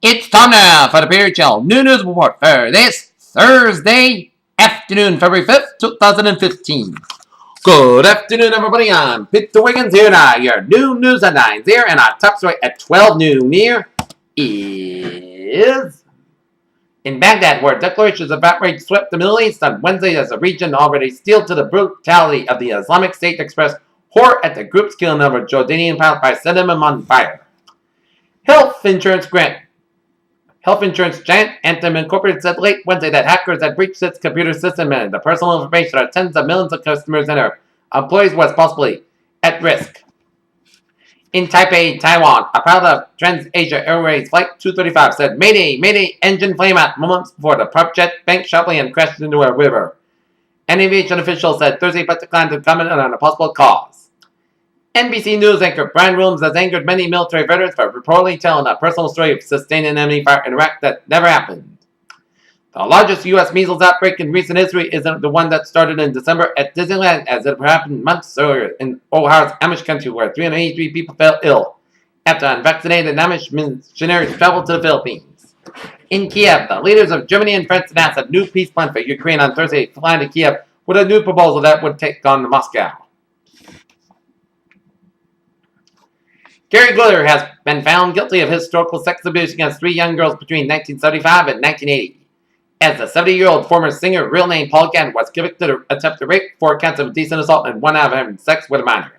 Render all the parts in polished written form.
It's time now for the Beer Chill New News Report for this Thursday afternoon, February 5th, 2015. Good afternoon, everybody. I'm Peter Wiggins here now. Your new news at 9 here, and our top story at 12 noon here is in Baghdad, where declarations of outrage swept the Middle East on Wednesday as the region already steeled to the brutality of the Islamic State expressed horror at the group's killing of a Jordanian pilot by setting him on fire. Health insurance giant Anthem Incorporated said late Wednesday that hackers had breached its computer system and the personal information of tens of millions of customers and their employees was possibly at risk. In Taipei, Taiwan, a pilot of TransAsia Airways Flight 235 said, "Mayday, Mayday, engine flame out," moments before the prop jet banked sharply and crashed into a river. An aviation official said Thursday but declined to comment on a possible cause. NBC News anchor Brian Williams has angered many military veterans for reportedly telling a personal story of sustaining an enemy fire in Iraq that never happened. The largest U.S. measles outbreak in recent history isn't the one that started in December at Disneyland, as it happened months earlier in Ohio's Amish country, where 383 people fell ill after unvaccinated Amish missionaries traveled to the Philippines. In Kiev, the leaders of Germany and France announced a new peace plan for Ukraine on Thursday, flying to Kiev with a new proposal that would take on Moscow. Gary Glitter has been found guilty of historical sex abuse against 3 young girls between 1975 and 1980. As the 70-year-old former singer, real name Paul Gann, was convicted of attempted rape, 4 counts of indecent assault, and 1 out of having sex with a minor.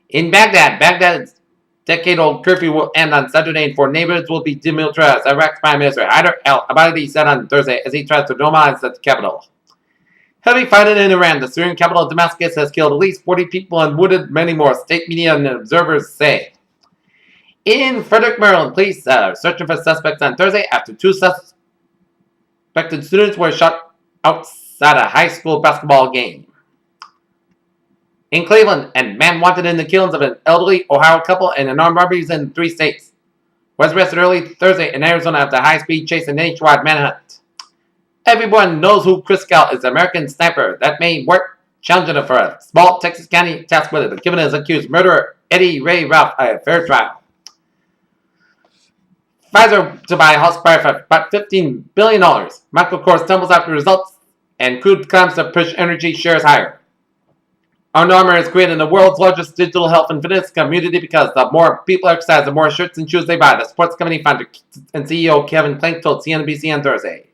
In Baghdad's decade-old curfew will end on Saturday, and 4 neighborhoods will be demilitarized, Iraq's Prime Minister Haider al-Abadi said on Thursday as he tries to normalize the capital. Heavy fighting in Iran, the Syrian capital of Damascus, has killed at least 40 people and wounded many more, state media and observers say. In Frederick, Maryland, police are searching for suspects on Thursday after 2 suspected students were shot outside a high school basketball game. In Cleveland, a man wanted in the killings of an elderly Ohio couple and in armed robberies in 3 states was arrested early Thursday in Arizona after a high-speed chase and nationwide manhunt. Everyone knows who Chris Cal is, the American sniper that may work challenging for a small Texas County task with it, given his accused murderer Eddie Ray Ralph a fair trial. Pfizer to buy house price for about $15 billion. Michael Kors stumbles after results, and crude climbs to push energy shares higher. Under Armour is creating the world's largest digital health and fitness community because the more people exercise, the more shirts and shoes they buy, the sports company founder and CEO Kevin Plank told CNBC on Thursday.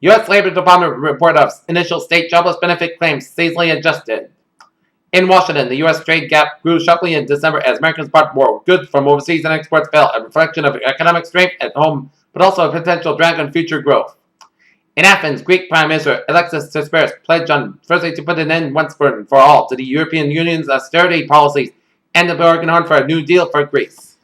U.S. Labor Department report of initial state jobless benefit claims seasonally adjusted. In Washington, the U.S. trade gap grew sharply in December as Americans bought more goods from overseas and exports fell, a reflection of economic strength at home, but also a potential drag on future growth. In Athens, Greek Prime Minister Alexis Tsipras pledged on Thursday to put an end once and for all to the European Union's austerity policies and the bargain on for a new deal for Greece.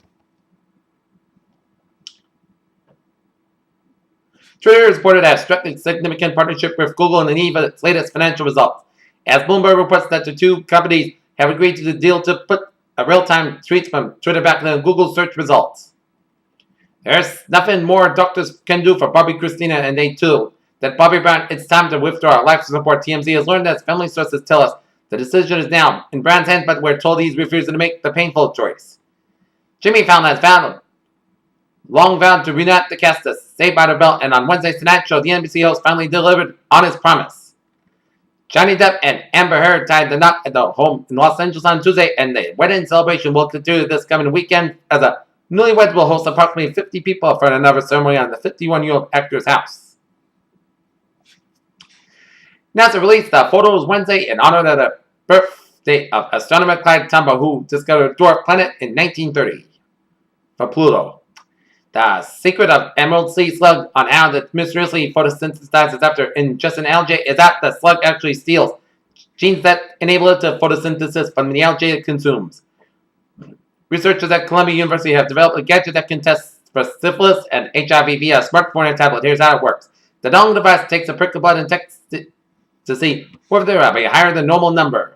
Twitter is reported to have struck a significant partnership with Google in the eve of its latest financial results, as Bloomberg reports that the 2 companies have agreed to the deal to put a real-time tweets from Twitter back in the Google search results. There's nothing more doctors can do for Bobby Christina, and they too. That Bobby Brown, it's time to withdraw life support. TMZ has learned, as family sources tell us, the decision is now in Brown's hands, but we're told he's refusing to make the painful choice. Jimmy Fallon has long vowed to reunite the cast as Saved by the Bell, and on Wednesday's Tonight Show, the NBC host finally delivered on his promise. Johnny Depp and Amber Heard tied the knot at the home in Los Angeles on Tuesday, and the wedding celebration will continue this coming weekend as the newlyweds will host approximately 50 people for another ceremony on the 51-year-old actor's house. NASA released the photos Wednesday in honor of the birthday of astronomer Clyde Tombaugh, who discovered a dwarf planet in 1930 for Pluto. The secret of emerald sea slug on how it mysteriously photosynthesizes after ingesting algae is that the slug actually steals genes that enable it to photosynthesis from the algae it consumes. Researchers at Columbia University have developed a gadget that can test for syphilis and HIV via a smartphone and tablet. Here's how it works. The dongle device takes a prick of blood and checks to see whether they are a higher than normal number.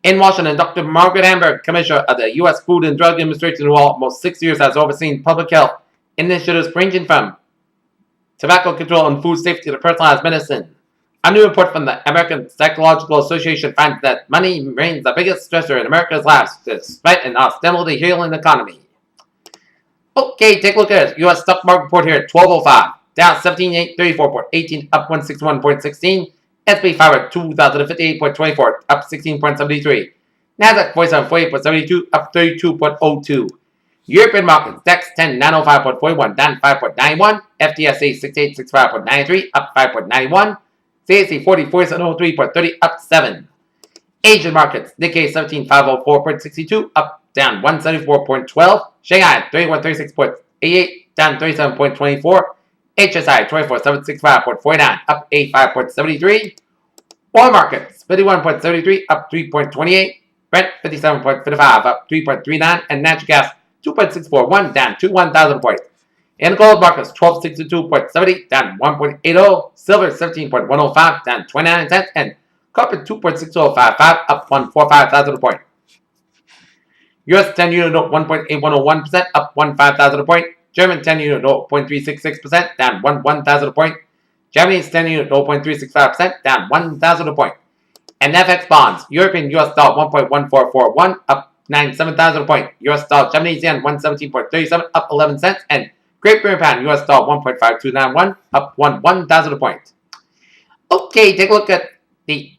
In Washington, Dr. Margaret Hamburg, Commissioner of the U.S. Food and Drug Administration, who almost 6 years has overseen public health initiatives ranging from tobacco control and food safety to personalized medicine. A new report from the American Psychological Association finds that money remains the biggest stressor in America's lives, despite an ostensibly healing economy. Okay, take a look at it. U.S. stock market report here at 12:05. Down 17,834.18, up 161.16. S&P 500 at 2,058.24, up 16.73. Nasdaq 4748.72, up 32.02. European markets, DAX 10,905.41, down 5.91. FTSE 6865.93, up 5.91. CAC 4047.03.30, up 7. Asian markets, Nikkei 17504.62, up down 174.12. Shanghai 3136.88, down 37.24. HSI 24765.49, up 85.73. Oil markets 51.73, up 3.28. Brent 57.55, up 3.39. And natural gas 2.641, down to 1,000 points. In gold markets 1262.70, down 1.80. Silver 17.105, down 29 cents. And copper 2.6055, up 145,000 point. US 10 unit note 1.8101%, up 15,000 point. German 10 unit note 0.366%, down 1,000 point. Japanese 10 unit 0.365%, down 1,000 point. And FX bonds, European US dollar 1.1441, up 97,000 point. US dollar Japanese yen 117.37, up 11 cents. And Great Britain pound US dollar 1.5291, up 1,000 point. Okay, take a look at the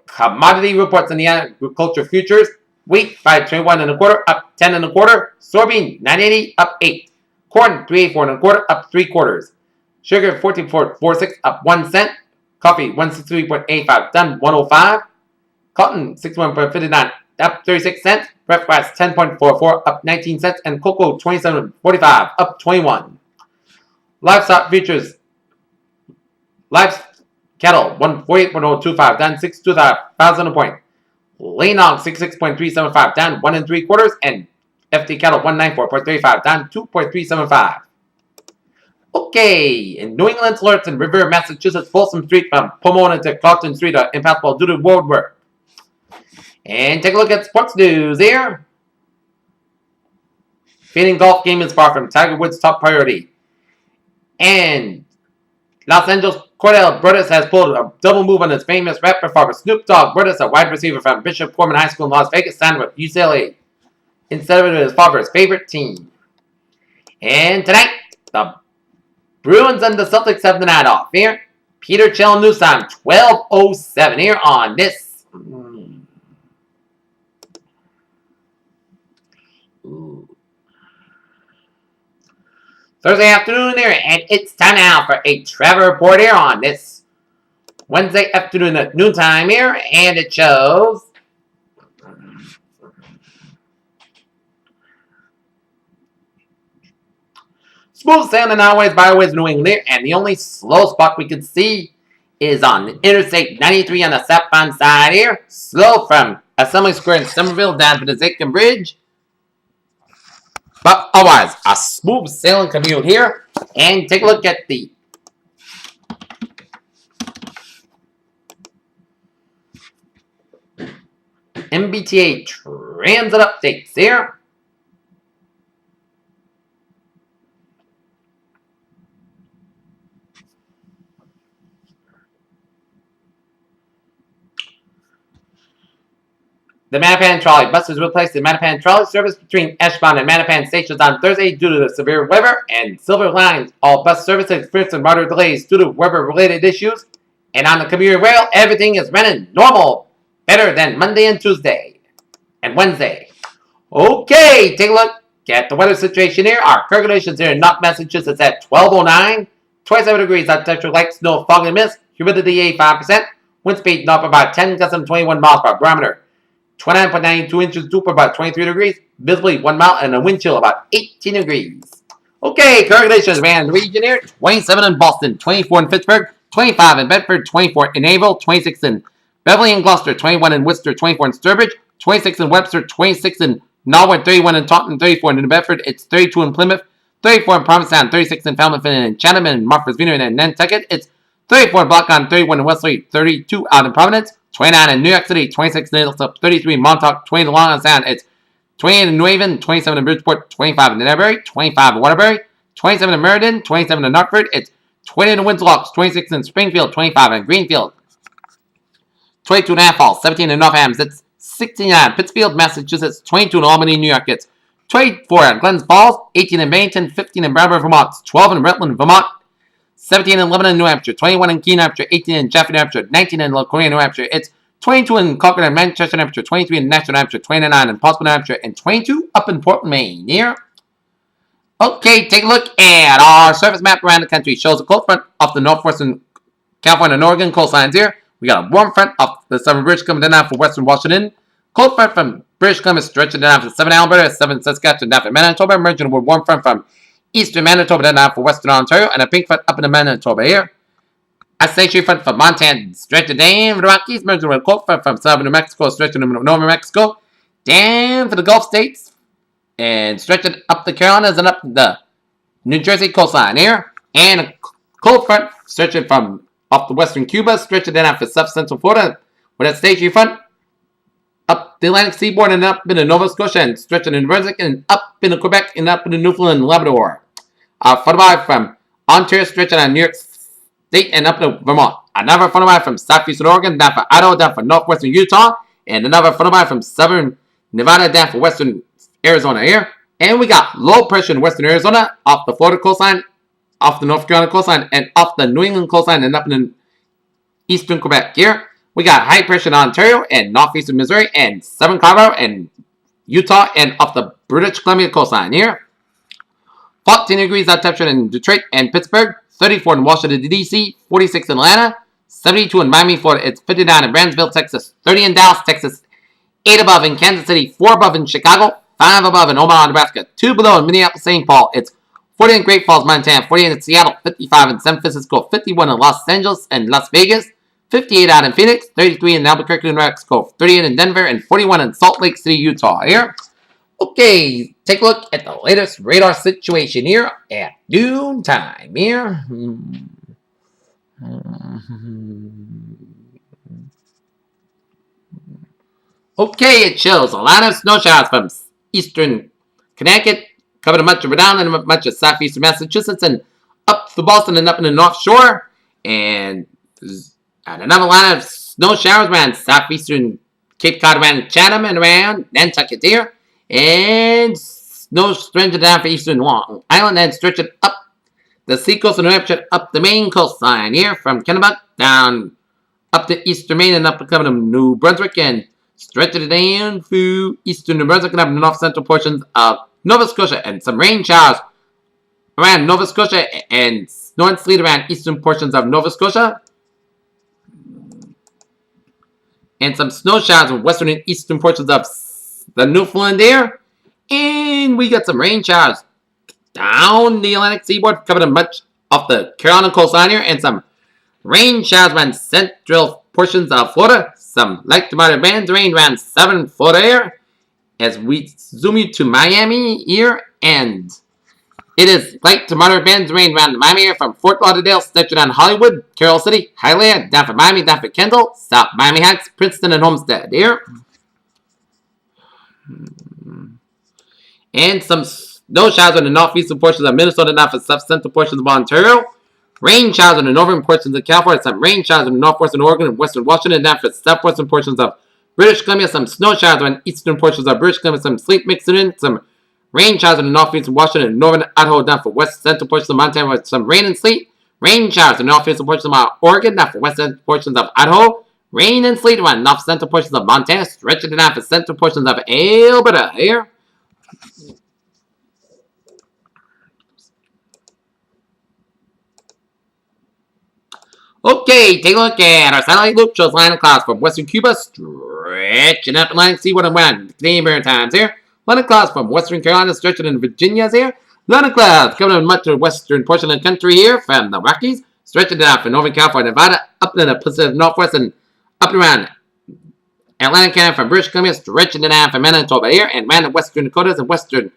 commodity reports in the agriculture futures. Wheat 521 and a quarter, up 10 and a quarter. Soybean 980, up 8. Corn 384 and a quarter, up 3 quarters. Sugar 14.46, up 1 cent. Coffee 163.85, down 105. Cotton 61.59, up 36 cents. Bread rice 10.44, up 19 cents. And cocoa 27.45, up 21. Livestock futures. Cattle 148.025, down 62,000 a point. Lean hog 66.375, down 1 and 3 quarters. And FT cattle 194.35, down 2.375. Okay, in New England, alerts in River, Massachusetts, Folsom Street from Pomona to Clarkson Street are impassable due to road work. And take a look at sports news here. Fading golf game is far from Tiger Woods' top priority. And Los Angeles Cordell Brothers has pulled a double move on his famous rap performer Snoop Dogg Brothers, a wide receiver from Bishop Corman High School in Las Vegas, signed with UCLA instead of his father's favorite team. And tonight, the Bruins and the Celtics have the night off here. Peter Chell News Time, 12:07 here on this. Thursday afternoon here, and it's time now for a Trevor report here on this Wednesday afternoon at noontime here, and it shows smooth sailing highways, byways, New England here, and the only slow spot we can see is on Interstate 93 on the southbound side here, slow from Assembly Square in Somerville down to the Zachem Bridge. But otherwise, a smooth sailing commute here. And take a look at the MBTA transit updates here. The Mattapan trolley buses replaced the Mattapan trolley service between Eshmont and Mattapan stations on Thursday due to the severe weather, and Silver Lines all bus services experienced some moderate delays due to weather-related issues. And on the commuter rail, everything is running normal, better than Monday and Tuesday and Wednesday. Okay, take a look at the weather situation here. Our current conditions here in North Massachusetts at 12:09, 27 degrees on Central Light, snow, fog, and mist, humidity 85%, wind speed north about 10 gusts and 21 miles per barometer. 29.92 inches dew for about 23 degrees, visibly 1 mile, and a wind chill about 18 degrees. Okay, current conditions around the region here. 27 in Boston, 24 in Pittsburgh, 25 in Bedford, 24 in Naval, 26 in Beverly and Gloucester, 21 in Worcester, 24 in Sturbridge, 26 in Webster, 26 in Norwood, 31 in Taunton, 34 in New Bedford, it's 32 in Plymouth, 34 in Provincetown, 36 in Falmouth and Chatham and Martha's Vineyard and Nantucket, it's 34 in Blockon, 31 in Wesley, 32 out in Providence, 29 in New York City, 26 in Hilltop, 33 in Montauk, 20 in Long Island Sound, it's 28 in New Haven, 27 in Bridgeport, 25 in Danbury, 25 in Waterbury, 27 in Meriden, 27 in Northford, it's 20 in Winslow, 26 in Springfield, 25 in Greenfield, 22 in Athol, 17 in Northampton, it's 69 in Pittsfield, Massachusetts, 22 in Albany, New York, it's 24 in Glens Falls, 18 in Bennington, 15 in Bradford, Vermont, 12 in Rutland, Vermont, 17 in Lebanon, New Hampshire, 21 in Keene, New Hampshire, 18 in Chaffey, New Hampshire, 19 in Laconia, New Hampshire. It's 22 in Concord and Manchester, New Hampshire, 23 in Nashville, New Hampshire, 29 in Pottsville, New Hampshire, and 22 up in Portland, Maine. Here. Okay, take a look at our surface map around the country. Shows a cold front off the northwestern California and Oregon coastlines here. We got a warm front off the southern British Columbia down for western Washington. Cold front from British Columbia stretching down for 7 Alberta, 7 Saskatchewan down for Manitoba, merging with warm front from eastern Manitoba down for western Ontario, and a pink front up in the Manitoba here. A stationary front from Montana stretching down for the Rockies, merging with a cold front from southern New Mexico stretching to northern Mexico, down for the Gulf states, and stretching up the Carolinas and up the New Jersey coastline here. And a cold front stretching from off the western Cuba, stretching down for south-central Florida with a stationary front up the Atlantic seaboard and up into Nova Scotia and stretching in New Brunswick and up into Quebec and up into Newfoundland and Labrador. Followed from Ontario stretching on New York State and up to Vermont. Another followed from southeastern Oregon down for Idaho, down for northwestern Utah, and another followed from southern Nevada down for western Arizona here. And we got low pressure in western Arizona off the Florida coastline, off the North Carolina coastline, and off the New England coastline and up in eastern Quebec here. We got high pressure in Ontario and northeastern Missouri and southern Colorado and Utah and off the British Columbia coastline here. 14 degrees at temperature in Detroit and Pittsburgh, 34 in Washington, D.C., 46 in Atlanta, 72 in Miami, Florida, it's 59 in Brownsville, Texas, 30 in Dallas, Texas, 8 above in Kansas City, 4 above in Chicago, 5 above in Omaha, Nebraska, 2 below in Minneapolis, St. Paul, it's 40 in Great Falls, Montana, 48 in Seattle, 55 in San Francisco, 51 in Los Angeles and Las Vegas, 58 out in Phoenix, 33 in Albuquerque, New Mexico, 38 in Denver, and 41 in Salt Lake City, Utah here. Okay, take a look at the latest radar situation here at noontime here. Okay, it shows a lot of snow showers from eastern Connecticut, covering much of Rhode Island and much of southeastern Massachusetts, and up to Boston and up in the North Shore, and another line of snow showers around southeastern Cape Cod, around Chatham, and around Nantucket here. And snow stretching down for eastern Long Island and stretching up the seacoast of New Hampshire, up the Maine coastline here from Kennebec down up to eastern Maine and up to New Brunswick and stretching it down through eastern New Brunswick and up the north central portions of Nova Scotia, and some rain showers around Nova Scotia and snow and sleet around eastern portions of Nova Scotia. And some snow showers in western and eastern portions of the Newfoundland there. And we got some rain showers down the Atlantic seaboard, covering much off the Carolina coastline here, and some rain showers around central portions of Florida. Some light to moderate bands of rain around southern Florida here. As we zoom you to Miami here, and it is light to moderate bands of rain around Miami here from Fort Lauderdale, stretching on Hollywood, Carol City, Hialeah, down for Miami, down for Kendall, South Miami Heights, Princeton, and Homestead here. And some snow showers in the northeastern portions of Minnesota, down for south-central portions of Ontario. Rain showers in the northern portions of California, some rain showers in northwestern Oregon and western Washington, down for southwestern portions of British Columbia, some snow showers in eastern portions of British Columbia, some sleet mixing in, some rain showers in the northeastern Washington and northern Idaho, down for west central portions of Montana with some rain and sleet. Rain showers in the northeastern portions of Oregon, down for west central portions of Idaho. Rain and sleet around north central portions of Montana, stretching it down for central portions of Alberta here. Okay, take a look at our satellite loop. Shows line of clouds from western Cuba, stretching up Atlantic seaboard and around the Canadian Maritimes here. Line of clouds from western Carolina, stretching in Virginia's here. Line of clouds coming in much of the western portion of the country here from the Rockies, stretching it out from northern California, Nevada, up in the Pacific Northwest and up and around Atlantic Canada from British Columbia, stretching it out from Manitoba here, and around the western Dakotas and western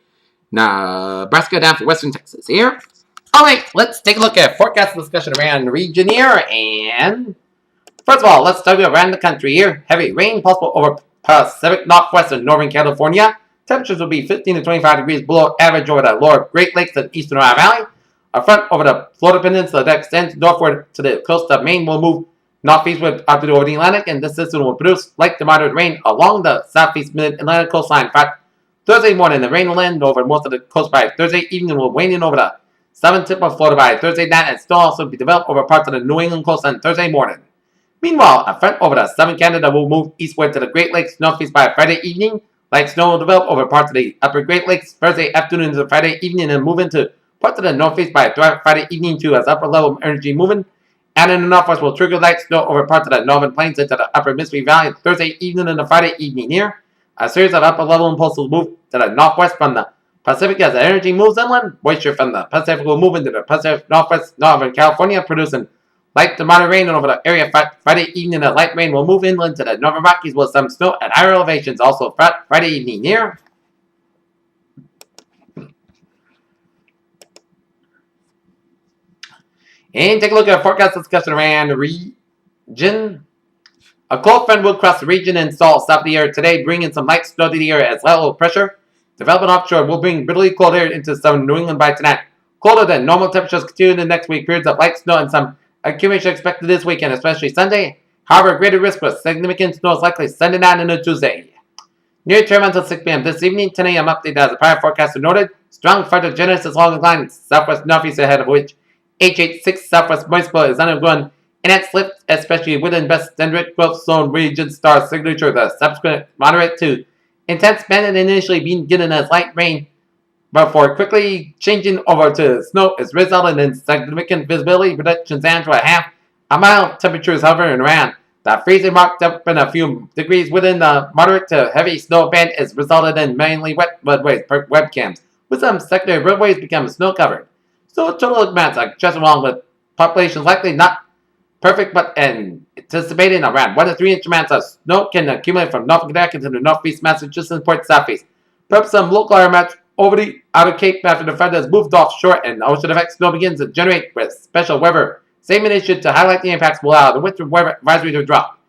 Nebraska down for western Texas here. Alright, let's take a look at forecast discussion around the region here, and first of all, let's talk about around the country here. Heavy rain possible over Pacific Northwest and Northern California. Temperatures will be 15 to 25 degrees below average over the lower Great Lakes and Eastern Ohio Valley. A front over the Florida Peninsula that extends northward to the coast of Maine will move northeastward up to the Atlantic, and this system will produce light to moderate rain along the southeast mid-Atlantic coastline. In fact, Thursday morning, the rain will end over most of the coast by Thursday evening, will wane in over the southern tip of Florida by Thursday night, and still also be developed over parts of the New England coast on Thursday morning. Meanwhile, a front over the southern Canada will move eastward to the Great Lakes northeast by Friday evening. Light snow will develop over parts of the upper Great Lakes Thursday afternoon to Friday evening and move into parts of the northeast by Friday evening too, as upper level energy moving. And in the northwest will trigger light snow over parts of the northern plains into the upper Mississippi Valley Thursday evening and the Friday evening here. A series of upper level impulses will move to the northwest from the Pacific as the energy moves inland. Moisture from the Pacific will move into the Pacific Northwest Northern California, producing light to moderate rain over the area. Friday evening, the light rain will move inland to the Northern Rockies with some snow at higher elevations. Also, Friday evening here. And take a look at a forecast discussion around the region. A cold front will cross the region and install south of the air today, bringing some light snow to the air as low pressure. Developing offshore will bring bitterly cold air into southern New England by tonight. Colder than normal temperatures continue in the next week. Periods of light snow and some accumulation expected this weekend, especially Sunday. However, greater risk for significant snow is likely Sunday night and Tuesday. Near term until 6 p.m. this evening, 10 a.m. update as the prior forecaster noted. Strong front of Genesis along the line southwest northeast ahead of which H86 southwest moist flow is undergoing enhanced slip, especially within best dendritic growth zone region star signature. The subsequent moderate to intense band initially being given as light rain before quickly changing over to snow is resulting in significant visibility reductions down to a mile. Temperatures hovering around the freezing mark up in a few degrees within the moderate to heavy snow band is resulted in mainly wet roadways per webcams, with some secondary roadways becoming snow covered. So total amounts are just along with populations likely not perfect, but anticipating around 1 to 3 inch amounts of snow can accumulate from North Connecticut to the northeast Massachusetts and Port Southeast. Perhaps some local amounts over the outer Cape after the front has moved offshore and ocean effect snow begins to generate with special weather statement issued to highlight the impacts will allow the winter weather advisory to drop.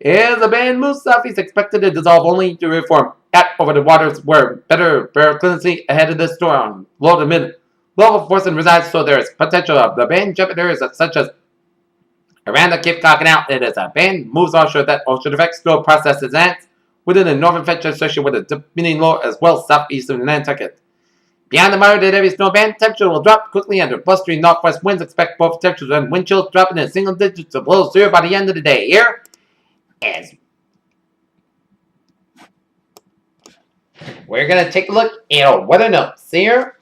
As the band moves southeast, expected to dissolve only to reform at over the waters where better cleanliness ahead of this storm. Low to mid level forcing resides, so there is potential of the band jumping areas such as around the Cape Cod Canal. It is a band moves offshore that ocean effect snow processes ants within the northern feature associated with the dipping low as well southeast of Nantucket. Beyond the moderate to heavy snow band, temperature will drop quickly under blustery northwest winds. Expect both temperatures and wind chills dropping in single digits to below zero by the end of the day. Here, as we're going to take a look at our weather notes here.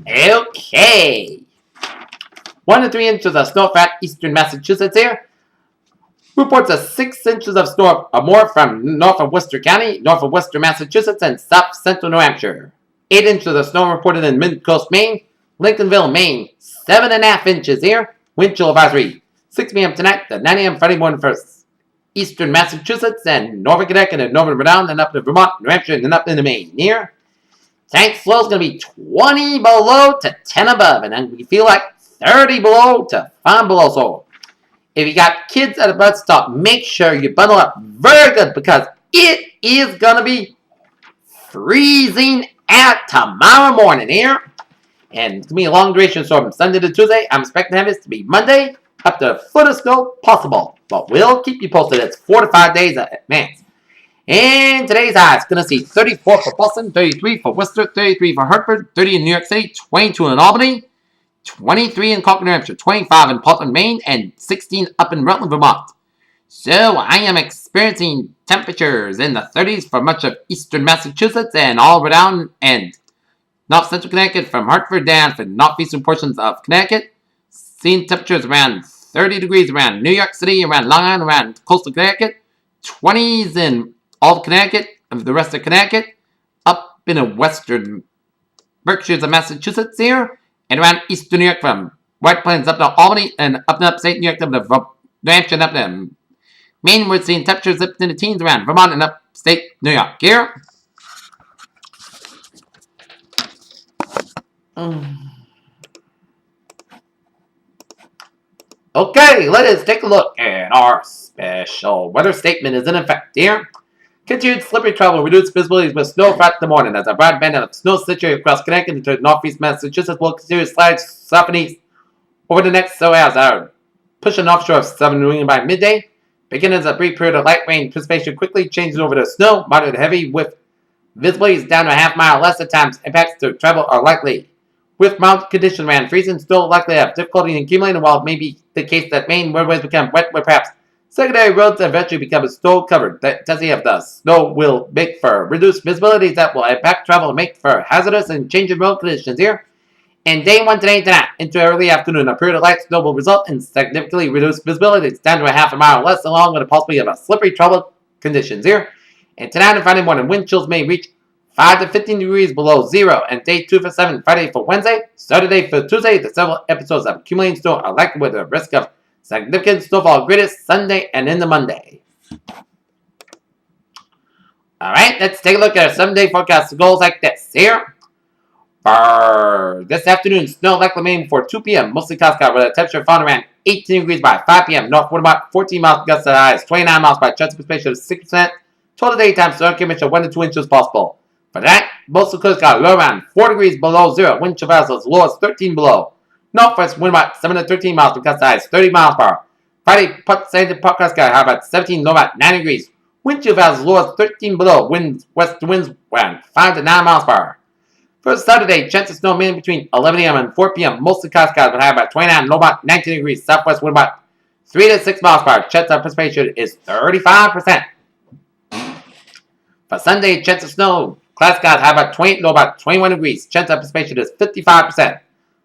Okay. 1 to 3 inches of snow at eastern Massachusetts here. Reports of 6 inches of snow or more from north of Worcester County, north of Western Massachusetts, and south central New Hampshire. 8 inches of snow reported in mid-coast Maine, Lincolnville, Maine. 7.5 inches here. Wind chill advisory. 6 p.m. tonight to 9 a.m. Friday morning for eastern Massachusetts and northern Connecticut and northern Rhode Island and up to Vermont, New Hampshire, and up into Maine. Here, tank flow is going to be 20 below to 10 above, and then we feel like 30 below to 5 below. So if you got kids at a bus stop, make sure you bundle up very good because it is going to be freezing out tomorrow morning here. And it's going to be a long duration storm from Sunday to Tuesday. I'm expecting this to be Monday, up to a foot of snow possible. But we'll keep you posted. It's 4 to 5 days in advance. And today's high is going to see 34 for Boston, 33 for Worcester, 33 for Hartford, 30 in New York City, 22 in Albany, 23 in Concord, New Hampshire, 25 in Portland, Maine, and 16 up in Rutland, Vermont. So I am experiencing temperatures in the 30s for much of eastern Massachusetts and all around and north central Connecticut from Hartford down to northeastern portions of Connecticut. Seeing temperatures around 30 degrees around New York City, around Long Island, around coastal Connecticut. 20s in all of Connecticut, and the rest of Connecticut. Up in the western Berkshires of Massachusetts here. And around eastern New York from White Plains up to Albany and up to upstate New York up to New Hampshire and up to Maine. We're seeing temperatures up in the teens around Vermont and upstate New York here. Okay, let us take a look at our special weather statement is in effect here. Continued slippery travel, reduced visibility with snow throughout the morning as a broad band of snow situated across Connecticut into northeast Massachusetts will continue to slide south and east over the next 2 hours. Pushing offshore of southern New England by midday. Beginning as a brief period of light rain, precipitation quickly changes over to snow, moderate to heavy with Visibility is down to a half mile. Less at times. Impacts to travel are likely. With mild conditions around freezing, still likely to have difficulty in accumulating, while it may be the case that main roadways become wet with perhaps secondary roads eventually become snow covered. The intensity of the snow will make for reduced visibility that will impact travel and make for hazardous and changing road conditions here. And day 1 today and tonight into early afternoon, a period of light snow will result in significantly reduced visibility. It's down to a half a mile less along with the possibility of a slippery trouble conditions here. And tonight and Friday morning, wind chills may reach 5 to 15 degrees below zero. And day 2 for 7, Friday for Wednesday, Saturday for Tuesday, the several episodes of accumulating snow are likely with a risk of significant snowfall greatest Sunday and into Monday. Alright, let's take a look at our 7-day forecast. It goes like this here. For this afternoon, snow likely remaining before 2 p.m. Mostly cloudy with a temperature found around 18 degrees by 5 p.m. North wind about 14 miles gust at highs, 29 miles by chance of precipitation of 6%. Total daytime snow accumulation of 1 to 2 inches possible. For that, mostly cloudy got low around 4 degrees below zero. Wind chill as low as 13 below. Northwest wind about 7 to 13 miles with gust at highs, 30 miles per hour. Friday, Saturday, podcast sky high about 17, low about 9 degrees. Wind chill as low as 13 below. West winds around 5 to 9 miles per hour. For Saturday, chance of snow mainly between 11 a.m. and 4 p.m. Mostly cloudy skies, but high about 29, low about 19 degrees. Southwest wind about 3 to 6 miles per hour. Chance of precipitation is 35%. For Sunday, chance of snow, cloudy skies, high about 20, low about 21 degrees. Chance of precipitation is 55%.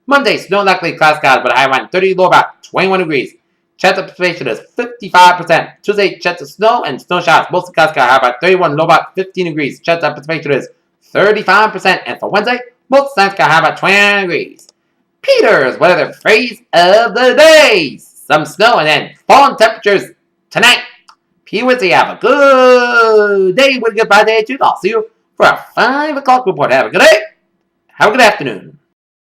Monday, snow likely, cloudy skies, but high around 30, low about 21 degrees. Chance of precipitation is 55%. Tuesday, chance of snow and snow showers, mostly cloudy skies, high about 31, low about 15 degrees. Chance of precipitation is 35%. And for Wednesday, most signs got high about 29 degrees. Peter's weather phrase of the day. Some snow and then falling temperatures tonight. P. Wednesday, have a good day with a goodbye day too. I'll see you for a 5 o'clock report. Have a good day. Have a good afternoon.